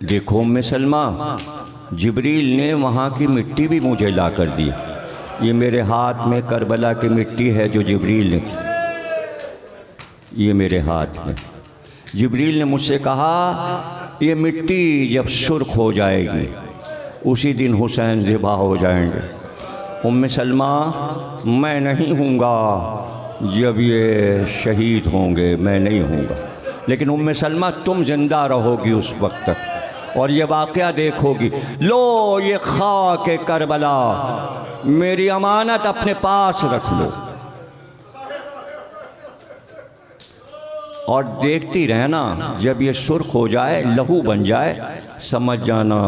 देखो उम्मे सलमा, जिब्रील ने वहाँ की मिट्टी भी मुझे ला कर दी। ये मेरे हाथ में करबला की मिट्टी है जो जिब्रील ने, ये मेरे हाथ में। जिब्रील ने मुझसे कहा ये मिट्टी जब सुर्ख हो जाएगी उसी दिन हुसैन ज़िबा हो जाएंगे। उम्मे सलमा, मैं नहीं हूँगा जब ये शहीद होंगे, मैं नहीं हूँगा, लेकिन उम्मे सलमा तुम ज़िंदा रहोगी उस वक्त तक और ये वाक़या देखोगी। लो ये खाक करबला, मेरी अमानत अपने पास रख लो और देखती रहना। जब ये सुर्ख हो जाए, लहू बन जाए, समझ जाना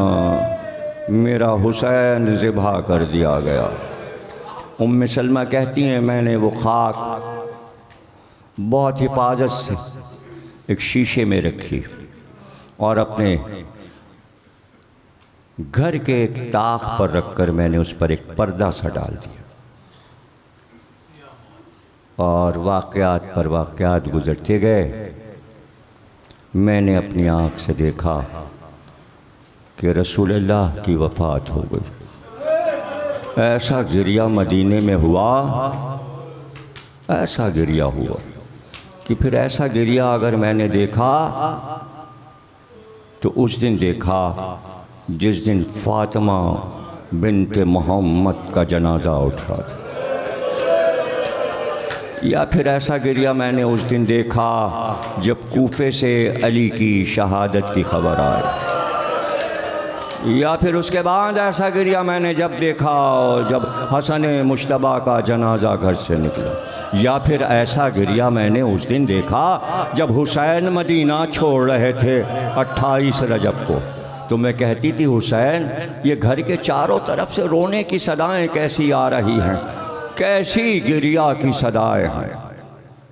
मेरा हुसैन ज़िबा कर दिया गया। उम्मे सलमा कहती हैं मैंने वो खाक बहुत हिफाजत से एक शीशे में रखी और अपने घर के एक ताख पर रखकर मैंने उस पर एक पर्दा सा डाल दिया और वाक़यात पर वाक़यात गुज़रते गए। मैंने अपनी आँख से देखा कि रसूलुल्लाह की वफ़ात हो गई। ऐसा गिरिया मदीने में हुआ, ऐसा गिरिया हुआ कि फिर ऐसा गिरिया अगर मैंने देखा तो उस दिन देखा जिस दिन फ़ातिमा बिन्ते मोहम्मद का जनाज़ा उठ रहा था, या फिर ऐसा गिरिया मैंने उस दिन देखा जब कूफे से अली की शहादत की खबर आई, या फिर उसके बाद ऐसा गिरिया मैंने जब देखा जब हसन मुश्तबा का जनाज़ा घर से निकला, या फिर ऐसा गिरिया मैंने उस दिन देखा जब हुसैन मदीना छोड़ रहे थे 28 रजब को। तो मैं कहती थी हुसैन ये घर के चारों तरफ से रोने की सदाएं कैसी आ रही हैं, कैसी गिरिया की सदाएं हैं।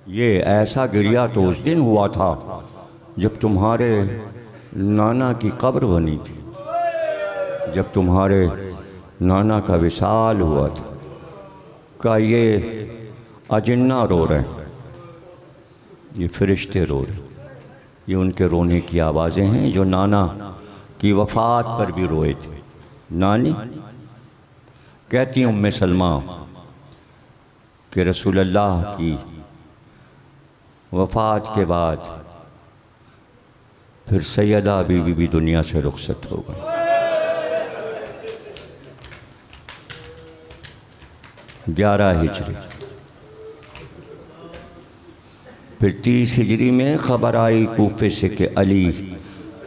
ये ऐसा गिरिया तो उस दिन हुआ था जब तुम्हारे नाना की कब्र बनी थी, जब तुम्हारे नाना का विसाल हुआ था। का ये अजिन्ना रो रहे हैं, ये फरिश्ते रो रहे हैं, ये उनके रोने की आवाज़ें हैं जो नाना की वफ़ात पर भी रोए थे। नानी कहती उम्मे सलमा कि रसूलुल्लाह की वफ़ात के बाद फिर सैयदा बीवी भी दुनिया से रुखसत हो गई। 11 हिजरी, फिर 30 हिजरी में ख़बर आई कूफे से कि अली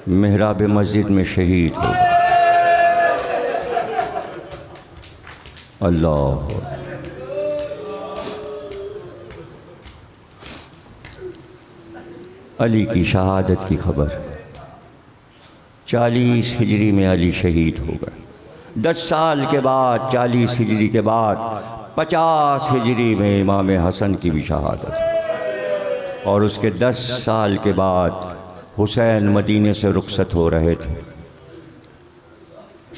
मेहराब मस्जिद में शहीद हो गए। अल्लाह, अली की शहादत की खबर। 40 हिजरी में अली शहीद हो गए। 10 साल के बाद 40 हिजरी के बाद 50 हिजरी में इमाम हसन की भी शहादत, और उसके 10 साल के बाद हुसैन मदीने से रुखसत हो रहे थे।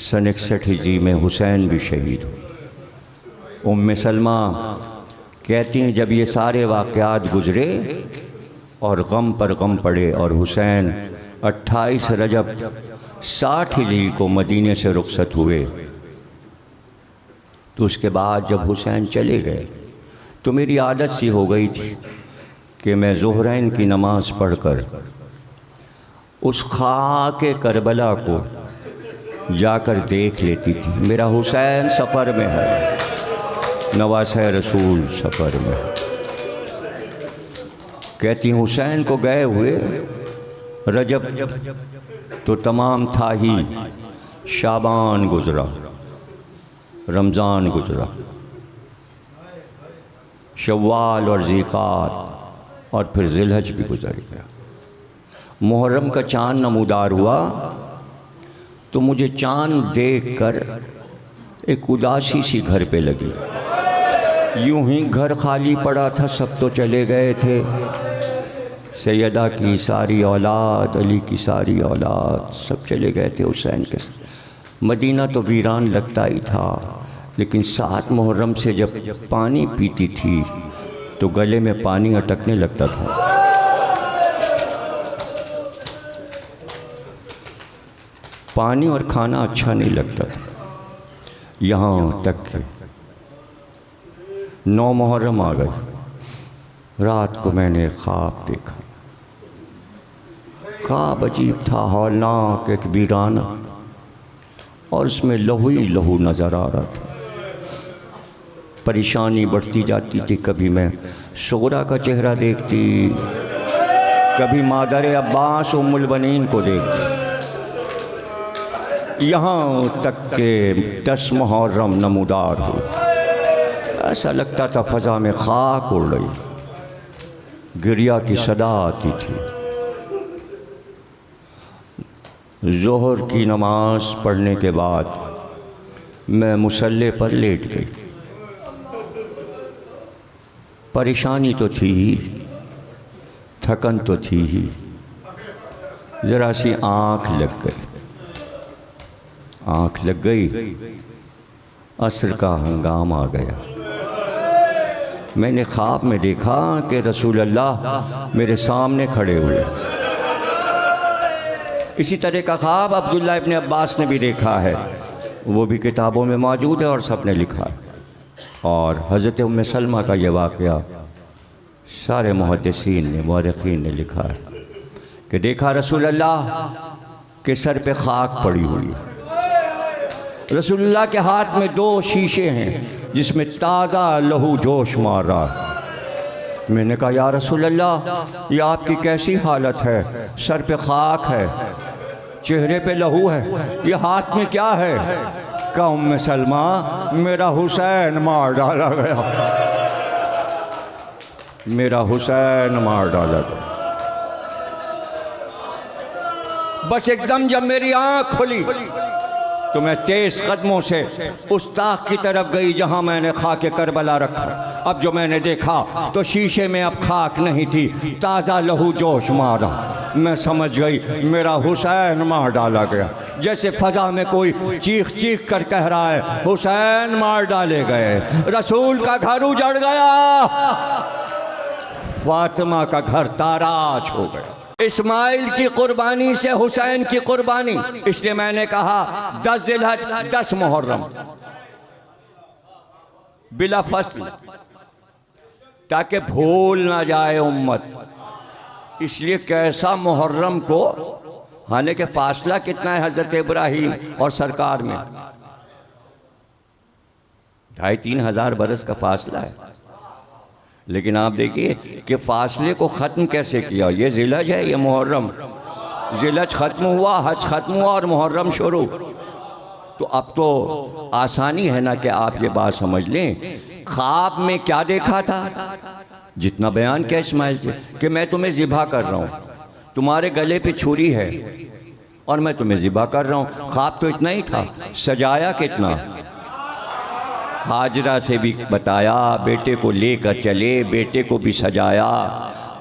सन 61 हिजरी में हुसैन भी शहीद हुए। उम्मे सलमा कहती हैं जब ये सारे वाक़यात गुज़रे और गम पर गम पड़े और हुसैन 28 रजब 60 हिजरी को मदीने से रुखसत हुए, तो उसके बाद जब हुसैन चले गए तो मेरी आदत सी हो गई थी कि मैं ज़ुहरैन की नमाज़ पढ़कर उस खाके करबला को जाकर देख लेती थी। मेरा हुसैन सफ़र में है, नवासे रसूल सफ़र में है। कहती हुसैन को गए हुए रजब तो तमाम था ही, शाबान गुज़रा, रमज़ान गुज़रा, शव्वाल और ज़िक़ात और फिर ज़िलहज भी गुज़र गया। मुहर्रम का चाँद नमूदार हुआ तो मुझे चाँद देखकर एक उदासी सी घर पे लगी। यूं ही घर खाली पड़ा था, सब तो चले गए थे। सैयदा की सारी औलाद, अली की सारी औलाद सब चले गए थे हुसैन के साथ। मदीना तो वीरान लगता ही था, लेकिन 7 मुहर्रम से जब पानी पीती थी तो गले में पानी अटकने लगता था। पानी और खाना अच्छा नहीं लगता था। यहाँ तक कि 9 मुहर्रम आ गई, रात को मैंने ख्वाब देखा। ख्वाब अजीब था, हौलनाक, एक वीराना, और उसमें लहू ही लहू नज़र आ रहा था। परेशानी बढ़ती जाती थी। कभी मैं सुगरा का चेहरा देखती, कभी मादर अब्बास उम्मुल बनीन को देखती। यहाँ तक के 10 मुहर्रम नमूदार हो, ऐसा लगता था फ़ज़ा में खाक उड़ रही, गिरिया की सदा आती थी। ज़ोहर की नमाज पढ़ने के बाद मैं मुसल्ले पर लेट गई। परेशानी तो थी ही, थकन तो थी ही, ज़रा सी आँख लग गई। आँख लग गई, असर का हंगाम आ गया। मैंने ख्वाब में देखा कि रसूल अल्लाह मेरे सामने खड़े हुए। इसी तरह का ख्वाब अब्दुल्ला इब्न अब्बास ने भी देखा है, वो भी किताबों में मौजूद है और सब ने लिखा है। और हज़रत उम्मे सलमा का ये वाक़या सारे मुहद्दिसीन ने, मुअर्रिखीन ने लिखा है कि देखा रसूल अल्लाह के सर पे खाक पड़ी हुई है। रसूलुल्लाह के हाथ में 2 शीशे हैं जिसमें ताज़ा लहू जोश मार रहा है। मैंने कहा या रसूल अल्लाह, ये आपकी कैसी हालत है? सर पे खाक है, चेहरे पे लहू है, ये हाथ में क्या है? कहा उम्मे सलमा, मेरा हुसैन मार डाला गया, मेरा हुसैन मार डाला गया। बस एकदम जब मेरी आँख खुली तो मैं तेज़ कदमों से उस ताक की तरफ गई जहाँ मैंने खाके करबला रखा। अब जो मैंने देखा तो शीशे में अब खाक नहीं थी, ताज़ा लहू जोश मारा। मैं समझ गई मेरा हुसैन मार डाला गया। जैसे फ़ज़ा में कोई चीख चीख कर कह रहा है हुसैन मार डाले गए, रसूल का घर उजड़ गया, फातिमा का घर ताराज हो गया। इस्माइल की कुर्बानी से हुसैन की कुर्बानी, इसलिए मैंने कहा 10 ज़िलहज 10 मुहर्रम बिला फसल, ताकि भूल ना जाए उम्मत। इसलिए कैसा मुहर्रम को, हालांकि फासला कितना है हज़रत इब्राहीम और सरकार में, 2,500-3 हज़ार बरस का फासला है। लेकिन आप देखिए कि फासले को ख़त्म कैसे किया। ये ज़िलहज है, ये मुहर्रम। ज़िलहज ख़त्म हुआ, हज ख़त्म हुआ और मुहर्रम शुरू। तो अब तो आसानी है ना कि आप ये बात समझ लें। ख्वाब में क्या देखा था, जितना बयान किया इस्माइल से कि मैं तुम्हें ज़िबा कर रहा हूँ, तुम्हारे गले पे छुरी है और मैं तुम्हें ज़िबा कर रहा हूँ। ख्वाब तो इतना ही था। सजाया कितना, हाजरा से भी बताया, बेटे को लेकर चले, बेटे को भी सजाया,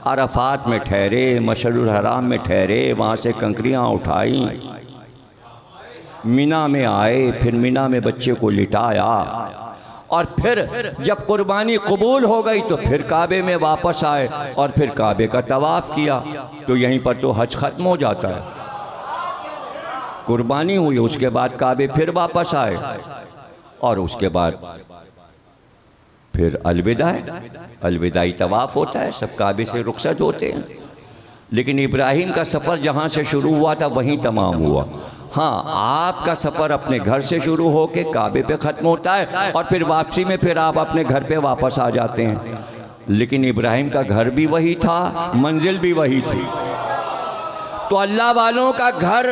अरफात में ठहरे, मशअरुल हराम में ठहरे, वहाँ से कंकरियाँ उठाई, मिना में आए, फिर मिना में बच्चे को लिटाया, और फिर जब कुर्बानी कबूल हो गई तो फिर काबे में वापस आए और फिर काबे का तवाफ़ किया। तो यहीं पर तो हज ख़त्म हो जाता है। कुर्बानी हुई, उसके बाद काबे फिर वापस आए और उसके बाद फिर अलविदाई तवाफ़ होता है, सब काबे से रुखसत होते हैं। लेकिन इब्राहीम का सफ़र जहाँ से शुरू हुआ था वहीं तमाम हुआ। हाँ, आपका सफ़र अपने घर से शुरू हो के काबे पे ख़त्म होता है और फिर वापसी में फिर आप अपने घर पे वापस आ जाते हैं। लेकिन इब्राहीम का घर भी वही था, मंजिल भी वही थी। तो अल्लाह वालों का घर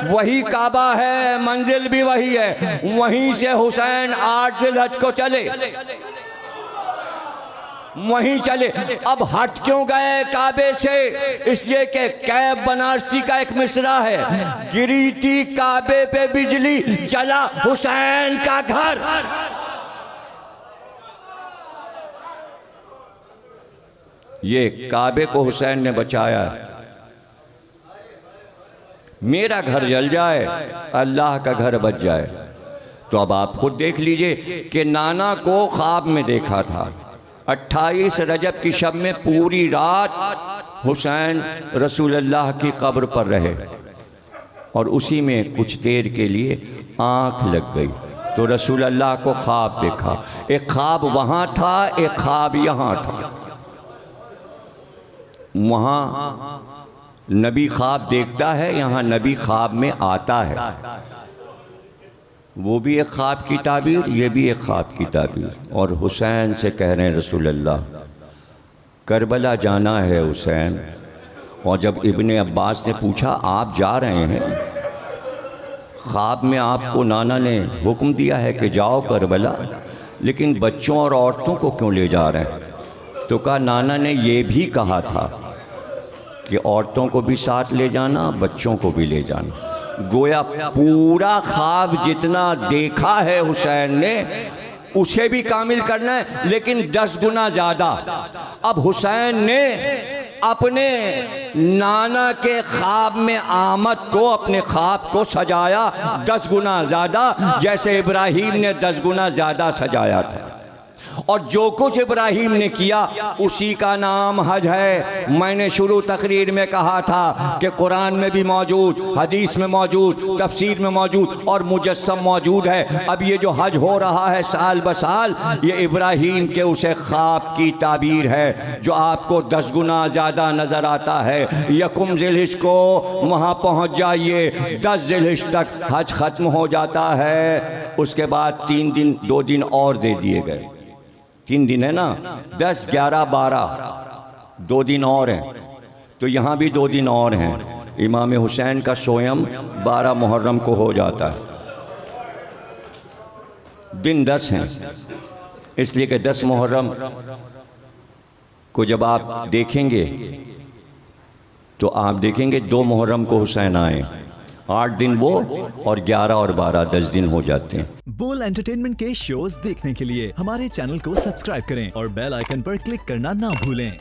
वही काबा है, मंजिल भी वही है। वहीं से हुसैन 8 ज़िलहज को चले, वहीं चले। अब हट क्यों गए काबे से? इसलिए कि कैब बनारसी का एक मिसरा है, गिरी थी काबे पे बिजली, चला हुसैन का घर। ये काबे को हुसैन ने बचाया। मेरा घर जल जाए, अल्लाह का घर बच जाए। तो अब आप खुद देख लीजिए कि नाना को ख्वाब में देखा था 28 रजब की शब में पूरी रात हुसैन रसूलुल्लाह की कब्र पर रहे। और उसी में कुछ देर के लिए आँख लग गई तो रसूल अल्लाह को ख्वाब देखा। एक ख्वाब वहाँ था, एक ख्वाब यहाँ था। वहाँ नबी ख्वाब देखता है, यहाँ नबी ख्वाब में आता है। वो भी एक ख्वाब की ताबीर, ये भी एक ख्वाब की ताबीर। और हुसैन से कह रहे हैं रसूल अल्लाह करबला जाना है हुसैन। और जब इब्ने अब्बास ने पूछा आप जा रहे हैं, ख्वाब में आपको नाना ने हुक्म दिया है कि जाओ करबला, लेकिन बच्चों और औरतों को क्यों ले जा रहे हैं? तो कहा नाना ने ये भी कहा था कि औरतों को भी साथ ले जाना, बच्चों को भी ले जाना। गोया पूरा ख्वाब जितना देखा है हुसैन ने उसे भी कामिल करना है, लेकिन 10 गुना ज़्यादा। अब हुसैन ने अपने नाना के ख्वाब में आमद को, अपने ख्वाब को सजाया 10 गुना ज़्यादा, जैसे इब्राहीम ने 10 गुना ज़्यादा सजाया था। और जो कुछ इब्राहीम ने किया उसी का नाम हज है। मैंने शुरू तकरीर में कहा था कि कुरान में भी मौजूद, हदीस में मौजूद, तफसीर में मौजूद और मुजस्सम मौजूद है। अब ये जो हज हो रहा है साल ब साल, ये इब्राहीम के उसे ख्वाब की ताबीर है जो आपको 10 गुना ज़्यादा नज़र आता है। यकुम ज़िलहिज को वहाँ पहुँच जाइए, 10 ज़िलहिज तक हज ख़त्म हो जाता है। उसके बाद 3 दिन 2 दिन और दे दिए गए। 3 दिन है ना, 10, 11, 12, 2 दिन और हैं। तो यहाँ भी 2 दिन और हैं। इमाम हुसैन का सोयम 12 मुहर्रम को हो जाता है। दिन 10 हैं, इसलिए कि 10 मुहर्रम को जब आप देखेंगे तो आप देखेंगे 2 मुहर्रम को हुसैन आए, 8 दिन वो और 11 और 12 10 दिन हो जाते हैं। बोल एंटरटेनमेंट के शोज देखने के लिए हमारे चैनल को सब्सक्राइब करें और बेल आइकन पर क्लिक करना ना भूलें।